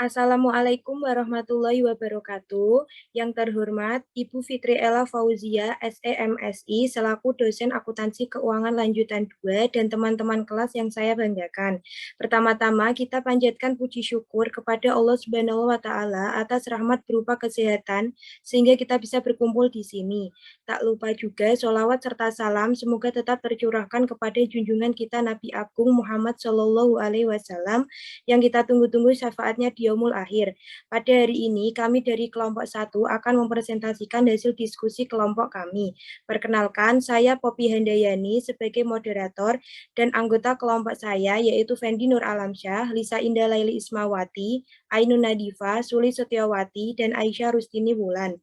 Assalamualaikum warahmatullahi wabarakatuh. Yang terhormat Ibu Fitri Ella Fauzia, SEMSI, selaku dosen akuntansi keuangan lanjutan 2 dan teman-teman kelas yang saya banggakan. Pertama-tama kita panjatkan puji syukur kepada Allah Subhanahu wa taala atas rahmat berupa kesehatan sehingga kita bisa berkumpul di sini. Tak lupa juga sholawat serta salam semoga tetap tercurahkan kepada junjungan kita Nabi Agung Muhammad Shallallahu alaihi wasallam yang kita tunggu-tunggu syafaatnya di yaumul akhir. Pada hari ini, kami dari kelompok 1 akan mempresentasikan hasil diskusi kelompok kami. Perkenalkan, saya Poppy Handayani sebagai moderator dan anggota kelompok saya yaitu Fendi Nur Alamsyah, Lisa Indah Laili Ismawati, Ainun Nadifa, Suli Setiawati, dan Aisyah Rustini Wulan.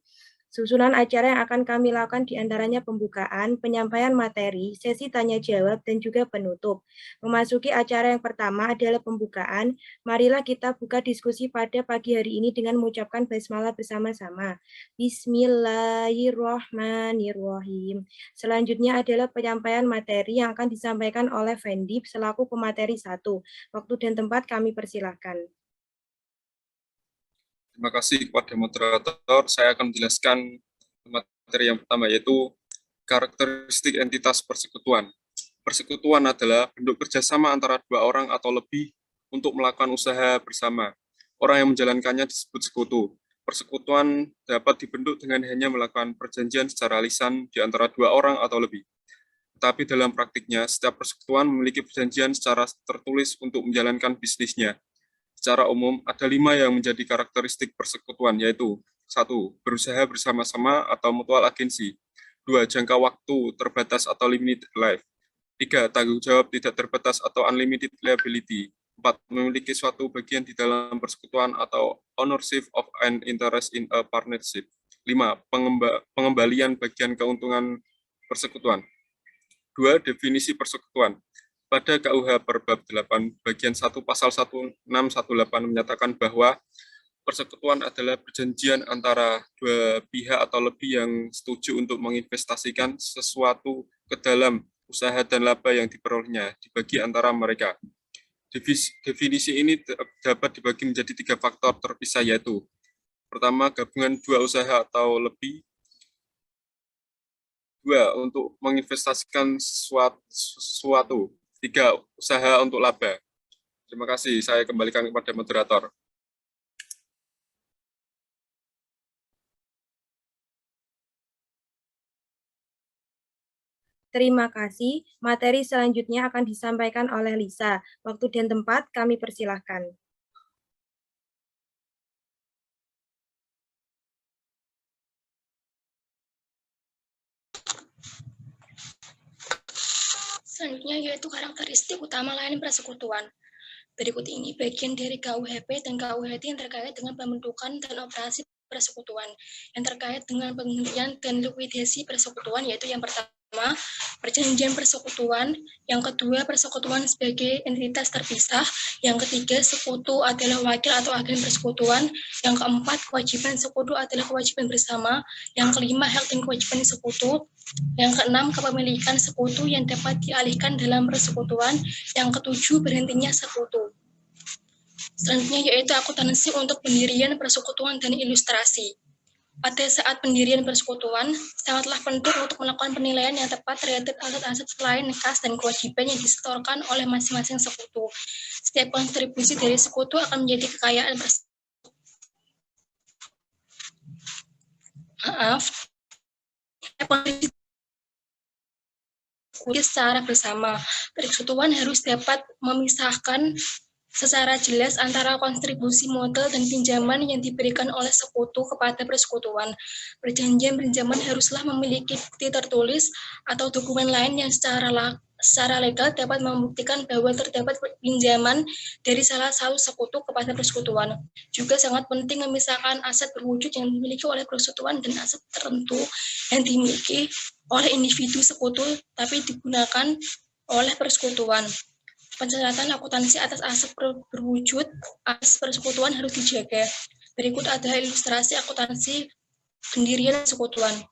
Susunan acara yang akan kami lakukan diantaranya pembukaan, penyampaian materi, sesi tanya-jawab, dan juga penutup. Memasuki acara yang pertama adalah pembukaan. Marilah kita buka diskusi pada pagi hari ini dengan mengucapkan basmalah bersama-sama. Bismillahirrahmanirrahim. Selanjutnya adalah penyampaian materi yang akan disampaikan oleh Fendi selaku pemateri 1. Waktu dan tempat kami persilahkan. Terima kasih kepada moderator. Saya akan menjelaskan materi yang pertama, yaitu karakteristik entitas persekutuan. Persekutuan adalah bentuk kerjasama antara dua orang atau lebih untuk melakukan usaha bersama. Orang yang menjalankannya disebut sekutu. Persekutuan dapat dibentuk dengan hanya melakukan perjanjian secara lisan di antara dua orang atau lebih. Tetapi dalam praktiknya, setiap persekutuan memiliki perjanjian secara tertulis untuk menjalankan bisnisnya. Secara umum, ada 5 yang menjadi karakteristik persekutuan, yaitu 1. Berusaha bersama-sama atau mutual agensi. 2. Jangka waktu terbatas atau limited life. 3. Tanggung jawab tidak terbatas atau unlimited liability. 4. Memiliki suatu bagian di dalam persekutuan atau ownership of an interest in a partnership. 5. Pengembalian bagian keuntungan persekutuan. 2. Definisi persekutuan. Pada KUH Perbab 8 bagian 1 pasal 1618 menyatakan bahwa persekutuan adalah perjanjian antara dua pihak atau lebih yang setuju untuk menginvestasikan sesuatu ke dalam usaha dan laba yang diperolehnya dibagi antara mereka. Definisi ini dapat dibagi menjadi 3 faktor terpisah, yaitu pertama, gabungan dua usaha atau lebih. 2. Untuk menginvestasikan sesuatu. 3. Usaha untuk laba. Terima kasih. Saya kembalikan kepada moderator. Terima kasih. Materi selanjutnya akan disampaikan oleh Lisa. Waktu dan tempat kami persilahkan. Selanjutnya yaitu karakteristik utama lain persekutuan. Berikut ini bagian dari KUHP dan KUHT yang terkait dengan pembentukan dan operasi persekutuan, yang terkait dengan penghentian dan likuidasi persekutuan, yaitu yang pertama, perjanjian persekutuan, yang kedua, persekutuan sebagai entitas terpisah, yang ketiga, sekutu adalah wakil atau agen persekutuan, yang keempat, kewajiban sekutu adalah kewajiban bersama, yang kelima, hak dan kewajiban sekutu, yang keenam, kepemilikan sekutu yang dapat dialihkan dalam persekutuan, yang ketujuh, berhentinya sekutu. Selanjutnya yaitu akuntansi untuk pendirian persekutuan dan ilustrasi. Pada saat pendirian persekutuan, sangatlah penting untuk melakukan penilaian yang tepat terhadap aset-aset selain kas dan kewajiban yang disetorkan oleh masing-masing sekutu. Setiap kontribusi dari sekutu akan menjadi kekayaan secara bersama. Persekutuan harus dapat memisahkan secara jelas antara kontribusi modal dan pinjaman yang diberikan oleh sekutu kepada persekutuan. Perjanjian pinjaman haruslah memiliki bukti tertulis atau dokumen lain yang secara legal dapat membuktikan bahwa terdapat pinjaman dari salah satu sekutu kepada persekutuan. Juga sangat penting memisahkan aset berwujud yang dimiliki oleh persekutuan dan aset tertentu yang dimiliki oleh individu sekutu tapi digunakan oleh persekutuan. Pencatatan akuntansi atas aset berwujud atas persekutuan harus dijaga. Berikut adalah ilustrasi akuntansi pendirian persekutuan.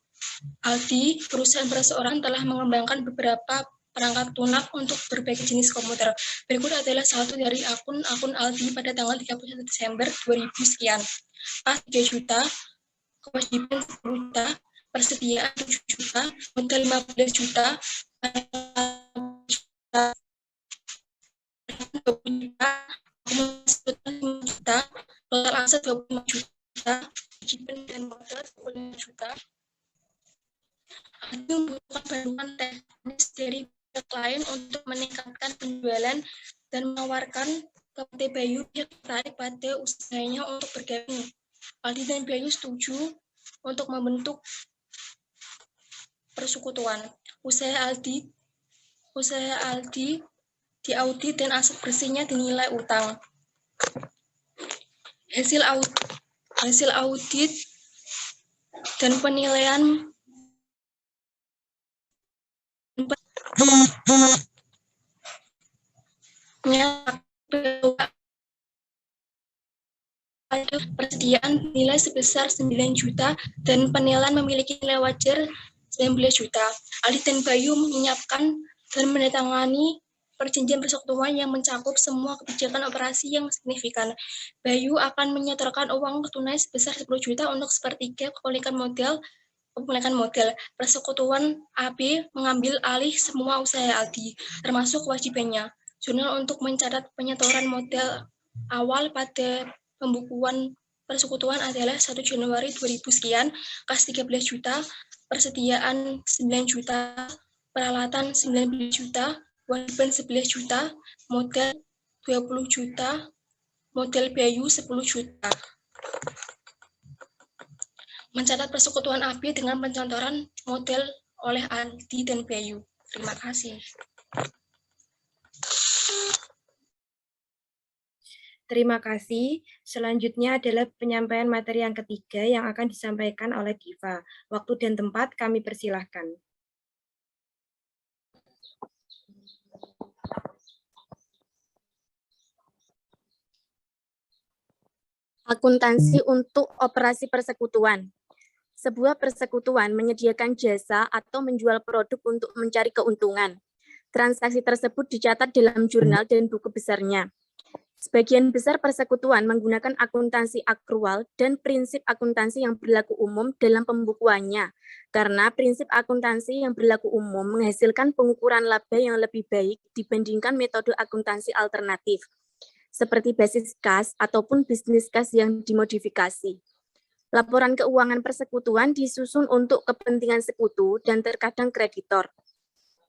Aldi, perusahaan perseorangan, telah mengembangkan beberapa perangkat lunak untuk berbagai jenis komputer. Berikut adalah satu dari akun Aldi pada tanggal 31 Desember 2000 sekian. Pas 3 juta, kewajiban 10 juta, persediaan 7 juta, modal 15 juta, 20 juta, juta, total aset 25 juta, kewajiban dan modal 25 juta. Aldi membutuhkan bantuan teknis dari pihak lain untuk meningkatkan penjualan dan menawarkan ke PT Bayu yang tertarik pada usahanya untuk bergabung. Aldi dan Bayu setuju untuk membentuk persekutuan. Usaha Aldi diaudit dan aset bersihnya dinilai utang. Hasil audit dan penilaian persediaan nilai sebesar 9 juta dan penilaian memiliki nilai wajar 19 juta. Aldi dan Bayu menyiapkan dan menandatangani perjanjian persekutuan yang mencakup semua kebijakan operasi yang signifikan. Bayu akan menyetorkan uang tunai sebesar 10 juta untuk sepertiga kepemilikan modal. Persekutuan AB mengambil alih semua usaha Aldi, termasuk kewajibannya. Jurnal untuk mencatat penyetoran modal awal pada pembukuan persekutuan adalah 1 Januari 2000 sekian, kas 13 juta, persediaan 9 juta, peralatan 19 juta, kewajiban 11 juta, modal 20 juta, modal Bayu 10 juta. Mencatat persekutuan AB dengan pencontohan model oleh Aldi dan Bayu. Terima kasih. Terima kasih. Selanjutnya adalah penyampaian materi yang ketiga yang akan disampaikan oleh Diva. Waktu dan tempat kami persilahkan. Akuntansi untuk operasi persekutuan. Sebuah persekutuan menyediakan jasa atau menjual produk untuk mencari keuntungan. Transaksi tersebut dicatat dalam jurnal dan buku besarnya. Sebagian besar persekutuan menggunakan akuntansi akrual dan prinsip akuntansi yang berlaku umum dalam pembukuannya, karena prinsip akuntansi yang berlaku umum menghasilkan pengukuran laba yang lebih baik dibandingkan metode akuntansi alternatif, seperti basis kas ataupun bisnis kas yang dimodifikasi. Laporan keuangan persekutuan disusun untuk kepentingan sekutu dan terkadang kreditor.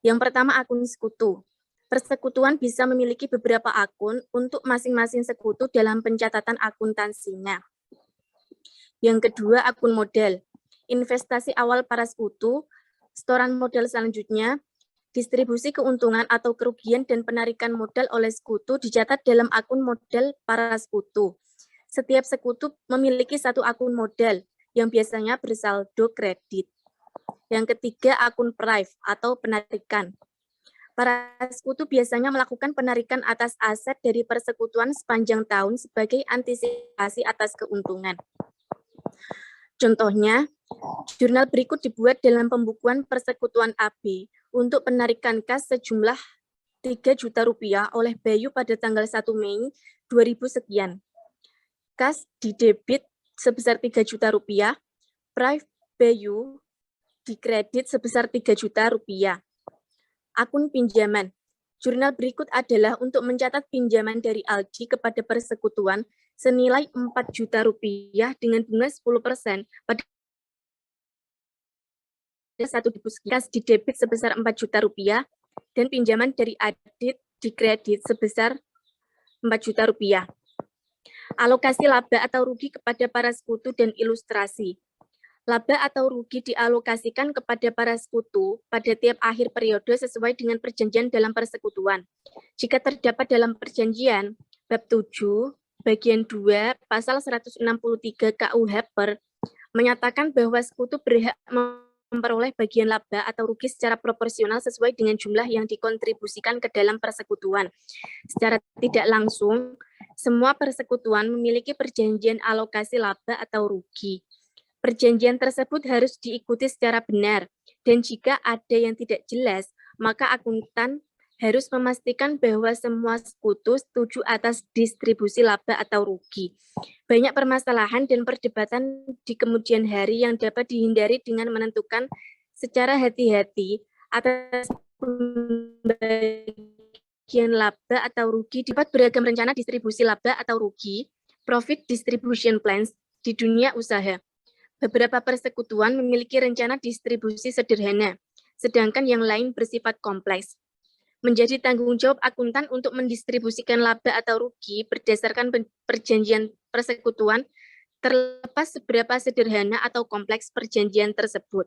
Yang pertama, akun sekutu. Persekutuan bisa memiliki beberapa akun untuk masing-masing sekutu dalam pencatatan akuntansinya. Yang kedua, akun modal. Investasi awal para sekutu, setoran modal selanjutnya, distribusi keuntungan atau kerugian dan penarikan modal oleh sekutu dicatat dalam akun modal para sekutu. Setiap sekutu memiliki satu akun modal yang biasanya bersaldo kredit. Yang ketiga, akun prive atau penarikan. Para sekutu biasanya melakukan penarikan atas aset dari persekutuan sepanjang tahun sebagai antisipasi atas keuntungan. Contohnya, jurnal berikut dibuat dalam pembukuan persekutuan AB untuk penarikan kas sejumlah 3 juta rupiah oleh Bayu pada tanggal 1 Mei 2000 sekian. Kas didebit sebesar 3 juta rupiah, prive Bayu dikredit sebesar 3 juta rupiah. Akun pinjaman. Jurnal berikut adalah untuk mencatat pinjaman dari Aldi kepada persekutuan senilai 4 juta rupiah dengan bunga 10% pada 1 kas didebit sebesar 4 juta rupiah dan pinjaman dari Adit dikredit sebesar 4 juta rupiah. Alokasi laba atau rugi kepada para sekutu dan ilustrasi. Laba atau rugi dialokasikan kepada para sekutu pada tiap akhir periode sesuai dengan perjanjian dalam persekutuan. Jika terdapat dalam perjanjian, bab 7, bagian 2, pasal 163 KUH menyatakan bahwa sekutu berhak memperoleh bagian laba atau rugi secara proporsional sesuai dengan jumlah yang dikontribusikan ke dalam persekutuan. Secara tidak langsung, semua persekutuan memiliki perjanjian alokasi laba atau rugi. Perjanjian tersebut harus diikuti secara benar, dan jika ada yang tidak jelas, maka akuntan harus memastikan bahwa semua sekutu setuju atas distribusi laba atau rugi. Banyak permasalahan dan perdebatan di kemudian hari yang dapat dihindari dengan menentukan secara hati-hati atas pembagian laba atau rugi. Dapat beragam rencana distribusi laba atau rugi, profit distribution plans di dunia usaha. Beberapa persekutuan memiliki rencana distribusi sederhana, sedangkan yang lain bersifat kompleks. Menjadi tanggung jawab akuntan untuk mendistribusikan laba atau rugi berdasarkan perjanjian persekutuan, terlepas seberapa sederhana atau kompleks perjanjian tersebut.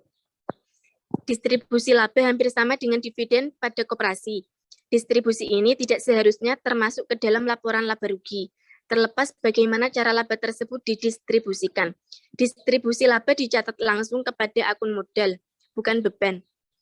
Distribusi laba hampir sama dengan dividen pada koperasi. Distribusi ini tidak seharusnya termasuk ke dalam laporan laba rugi, terlepas bagaimana cara laba tersebut didistribusikan. Distribusi laba dicatat langsung kepada akun modal, bukan beban.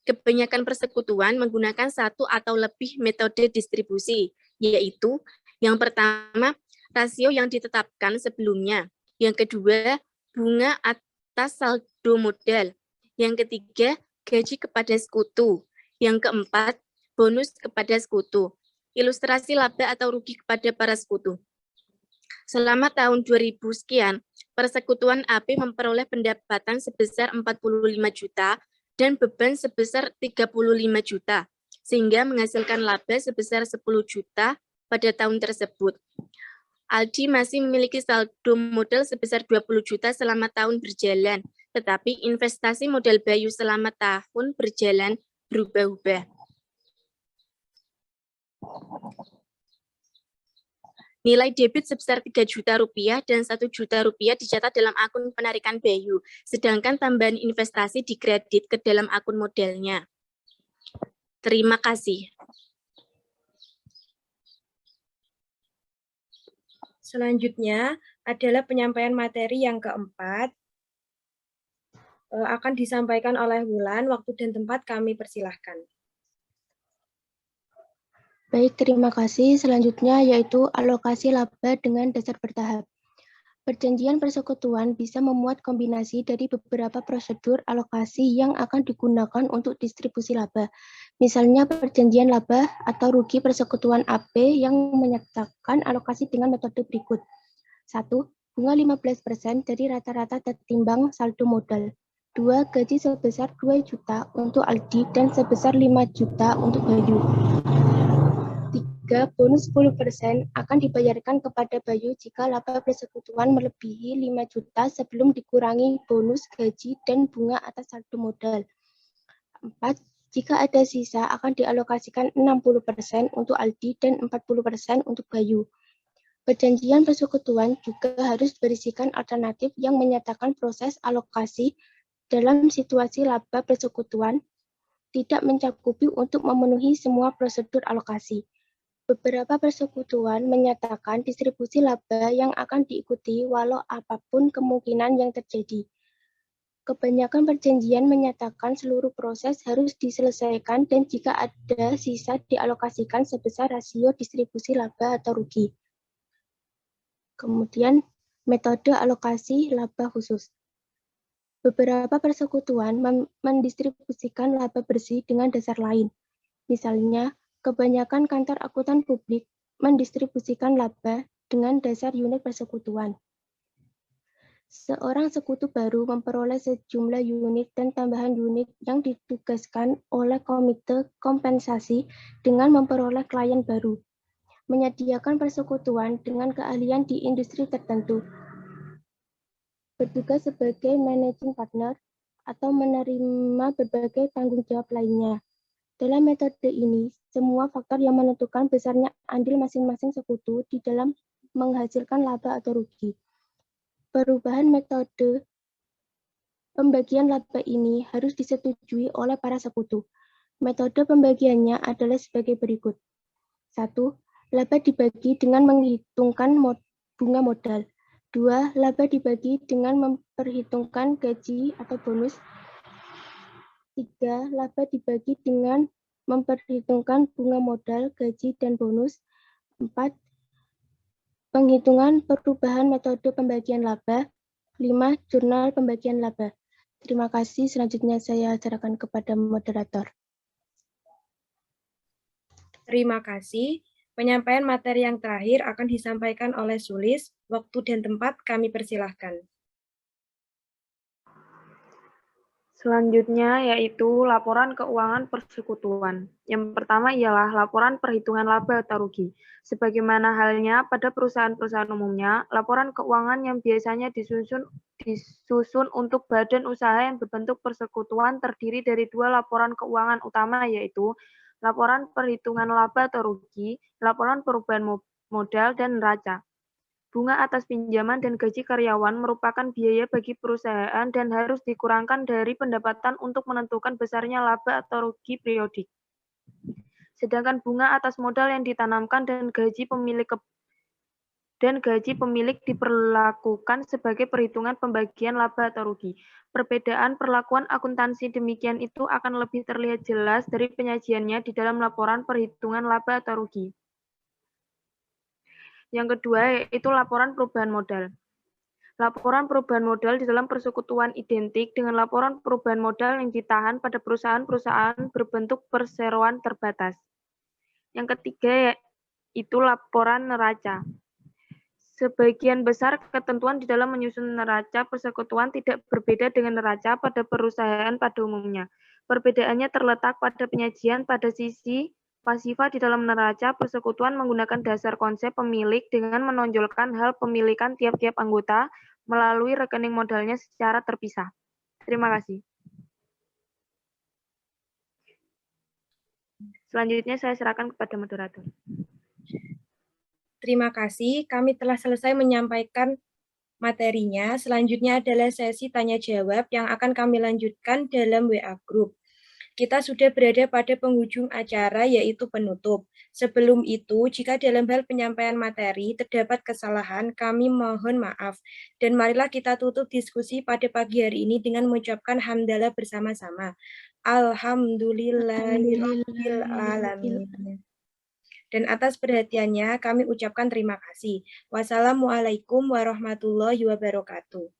Kebanyakan persekutuan menggunakan satu atau lebih metode distribusi, yaitu yang pertama, rasio yang ditetapkan sebelumnya. Yang kedua, bunga atas saldo modal. Yang ketiga, gaji kepada sekutu. Yang keempat, bonus kepada sekutu. Ilustrasi laba atau rugi kepada para sekutu. Selama tahun 2000 sekian, persekutuan AP memperoleh pendapatan sebesar 45 juta dan beban sebesar 35 juta, sehingga menghasilkan laba sebesar 10 juta pada tahun tersebut. Aldi masih memiliki saldo modal sebesar 20 juta selama tahun berjalan, tetapi investasi modal Bayu selama tahun berjalan berubah-ubah. Nilai debit sebesar 3 juta rupiah dan 1 juta rupiah dicatat dalam akun penarikan Bayu, sedangkan tambahan investasi dikredit ke dalam akun modalnya. Terima kasih. Selanjutnya adalah penyampaian materi yang keempat. Akan disampaikan oleh Wulan, waktu dan tempat kami persilahkan. Baik, terima kasih. Selanjutnya yaitu alokasi laba dengan dasar bertahap. Perjanjian persekutuan bisa memuat kombinasi dari beberapa prosedur alokasi yang akan digunakan untuk distribusi laba. Misalnya perjanjian laba atau rugi persekutuan AP yang menyatakan alokasi dengan metode berikut. 1. Bunga 15% dari rata-rata tertimbang saldo modal. 2. Gaji sebesar 2 juta untuk Aldi dan sebesar 5 juta untuk Bayu. 3. Bonus 10% akan dibayarkan kepada Bayu jika laba persekutuan melebihi 5 juta sebelum dikurangi bonus, gaji, dan bunga atas saldo modal. 4. Jika ada sisa akan dialokasikan 60% untuk Aldi dan 40% untuk Bayu. Perjanjian persekutuan juga harus berisikan alternatif yang menyatakan proses alokasi dalam situasi laba persekutuan tidak mencakupi untuk memenuhi semua prosedur alokasi. Beberapa persekutuan menyatakan distribusi laba yang akan diikuti walau apapun kemungkinan yang terjadi. Kebanyakan perjanjian menyatakan seluruh proses harus diselesaikan dan jika ada sisa dialokasikan sebesar rasio distribusi laba atau rugi. Kemudian, metode alokasi laba khusus. Beberapa persekutuan mendistribusikan laba bersih dengan dasar lain. Misalnya, kebanyakan kantor akuntan publik mendistribusikan laba dengan dasar unit persekutuan. Seorang sekutu baru memperoleh sejumlah unit dan tambahan unit yang ditugaskan oleh komite kompensasi dengan memperoleh klien baru. Menyediakan persekutuan dengan keahlian di industri tertentu. Bertugas sebagai managing partner atau menerima berbagai tanggung jawab lainnya. Dalam metode ini, semua faktor yang menentukan besarnya andil masing-masing sekutu di dalam menghasilkan laba atau rugi. Perubahan metode pembagian laba ini harus disetujui oleh para sekutu. Metode pembagiannya adalah sebagai berikut. 1. Laba dibagi dengan menghitungkan bunga modal. 2. Laba dibagi dengan memperhitungkan gaji atau bonus. 3. Laba dibagi dengan memperhitungkan bunga modal, gaji, dan bonus. 4. Penghitungan perubahan metode pembagian laba. 5. Jurnal pembagian laba. Terima kasih. Selanjutnya saya serahkan kepada moderator. Terima kasih. Penyampaian materi yang terakhir akan disampaikan oleh Sulis. Waktu dan tempat kami persilahkan. Selanjutnya yaitu laporan keuangan persekutuan. Yang pertama ialah laporan perhitungan laba atau rugi. Sebagaimana halnya pada perusahaan-perusahaan umumnya, laporan keuangan yang biasanya disusun untuk badan usaha yang berbentuk persekutuan terdiri dari dua laporan keuangan utama, yaitu laporan perhitungan laba atau rugi, laporan perubahan modal, dan neraca. Bunga atas pinjaman dan gaji karyawan merupakan biaya bagi perusahaan dan harus dikurangkan dari pendapatan untuk menentukan besarnya laba atau rugi periodik. Sedangkan bunga atas modal yang ditanamkan dan gaji pemilik diperlakukan sebagai perhitungan pembagian laba atau rugi. Perbedaan perlakuan akuntansi demikian itu akan lebih terlihat jelas dari penyajiannya di dalam laporan perhitungan laba atau rugi. Yang kedua yaitu laporan perubahan modal. Laporan perubahan modal di dalam persekutuan identik dengan laporan perubahan modal yang ditahan pada perusahaan-perusahaan berbentuk perseroan terbatas. Yang ketiga yaitu laporan neraca. Sebagian besar ketentuan di dalam menyusun neraca persekutuan tidak berbeda dengan neraca pada perusahaan pada umumnya. Perbedaannya terletak pada penyajian pada sisi pasifa di dalam neraca persekutuan menggunakan dasar konsep pemilik dengan menonjolkan hal pemilikan tiap-tiap anggota melalui rekening modalnya secara terpisah. Terima kasih. Selanjutnya saya serahkan kepada moderator. Terima kasih, kami telah selesai menyampaikan materinya. Selanjutnya adalah sesi tanya-jawab yang akan kami lanjutkan dalam WA Group. Kita sudah berada pada penghujung acara, yaitu penutup. Sebelum itu, jika dalam hal penyampaian materi terdapat kesalahan, kami mohon maaf. Dan marilah kita tutup diskusi pada pagi hari ini dengan mengucapkan hamdalah bersama-sama. Alhamdulillahirabbil alamin. Dan atas perhatiannya kami ucapkan terima kasih. Wassalamualaikum warahmatullahi wabarakatuh.